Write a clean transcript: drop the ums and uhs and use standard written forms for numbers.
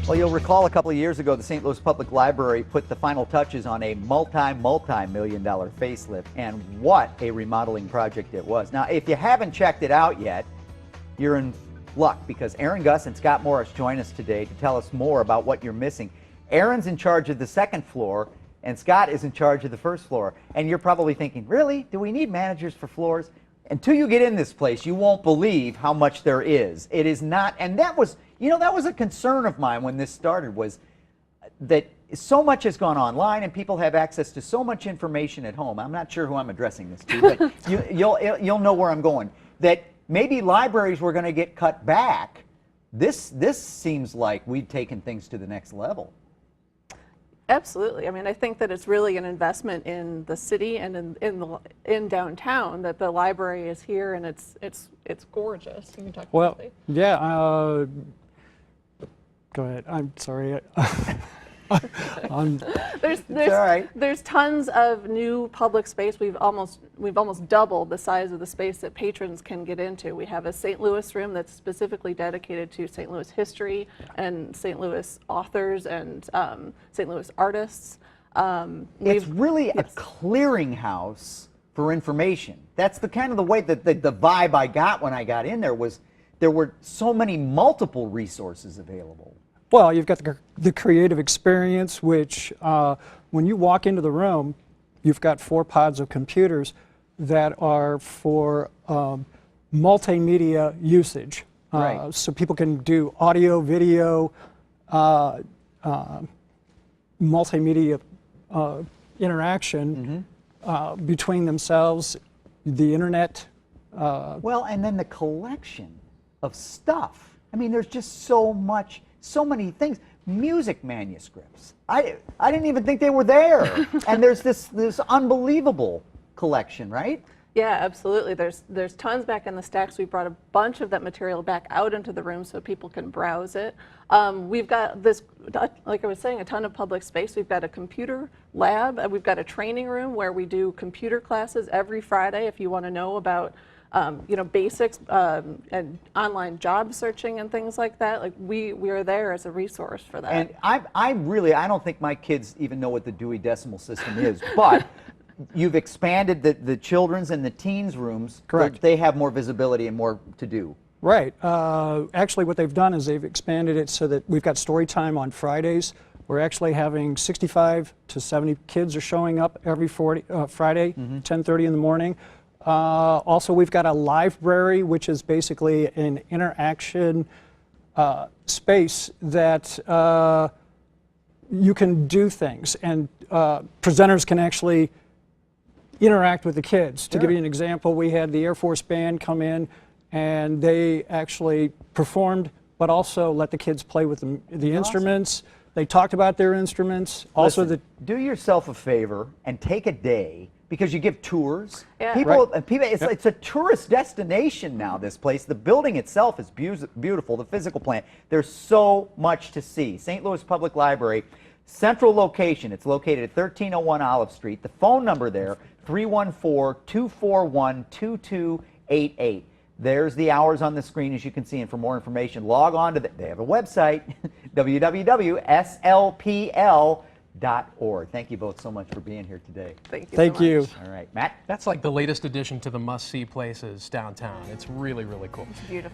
Well, you'll recall a couple of years ago, the St. Louis Public Library put the final touches on a multi-million-dollar facelift, and what a remodeling project it was. Now, if you haven't checked it out yet, you're in luck, because Erin, Guss, and Scott Morris join us today to tell us more about what you're missing. Erin's in charge of the second floor, and Scott is in charge of the first floor. And you're probably thinking, really? Do we need managers for floors? Until you get in this place, you won't believe how much there is. It is not, and that was, you know, that was a concern of mine when this started, was that so much has gone online and people have access to so much information at home. I'm not sure who I'm addressing this to, but you'll know where I'm going. That maybe libraries were going to get cut back. This seems like we've taken things to the next level. Absolutely. I mean, I think that it's really an investment in the city and in downtown that the library is here, and it's gorgeous. You can talk about it. Yeah. Go ahead. I'm sorry. There's tons of new public space. We've almost doubled the size of the space that patrons can get into. We have a St. Louis room that's specifically dedicated to St. Louis history and St. Louis authors and St. Louis artists. It's really a clearinghouse for information. That's the kind of the way that the vibe I got when I got in there was there were so many multiple resources available. Well, you've got the creative experience, which when you walk into the room, you've got 4 pods of computers that are for multimedia usage. Right. So people can do audio, video, multimedia interaction between themselves, the internet. Well, and then the collection of stuff. I mean, there's just so much. So many things. Music manuscripts. I didn't even think they were there. And there's this unbelievable collection, right? Yeah, absolutely. There's tons back in the stacks. We brought a bunch of that material back out into the room so people can browse it. We've got this, like I was saying, a ton of public space. We've got a computer lab. We've got a training room where we do computer classes every Friday if you want to know about basics and online job searching and things like that. Like we are there as a resource for that. And I don't think my kids even know what the Dewey Decimal System is, but you've expanded the children's and the teens rooms. Correct. They have more visibility and more to do. Right. Actually, what they've done is they've expanded it so that we've got story time on Fridays. We're actually having 65 to 70 kids are showing up every Friday, 10:30 in the morning. Also, we've got a library, which is basically an interaction space that you can do things, and presenters can actually interact with the kids. Sure. To give you an example, we had the Air Force Band come in, and they actually performed, but also let the kids play with the instruments. They talked about their instruments. Also, Listen, do yourself a favor and take a day, because you give tours. Yeah. It's a tourist destination now, this place. The building itself is beautiful, the physical plant. There's so much to see. St. Louis Public Library, central location. It's located at 1301 Olive Street. The phone number there, 314-241-2288. There's the hours on the screen, as you can see, and for more information, log on to they have a website, www.slpl.org. Thank you both so much for being here today. Thank you. All right, Matt? That's like the latest addition to the must-see places downtown. It's really, really cool. It's beautiful.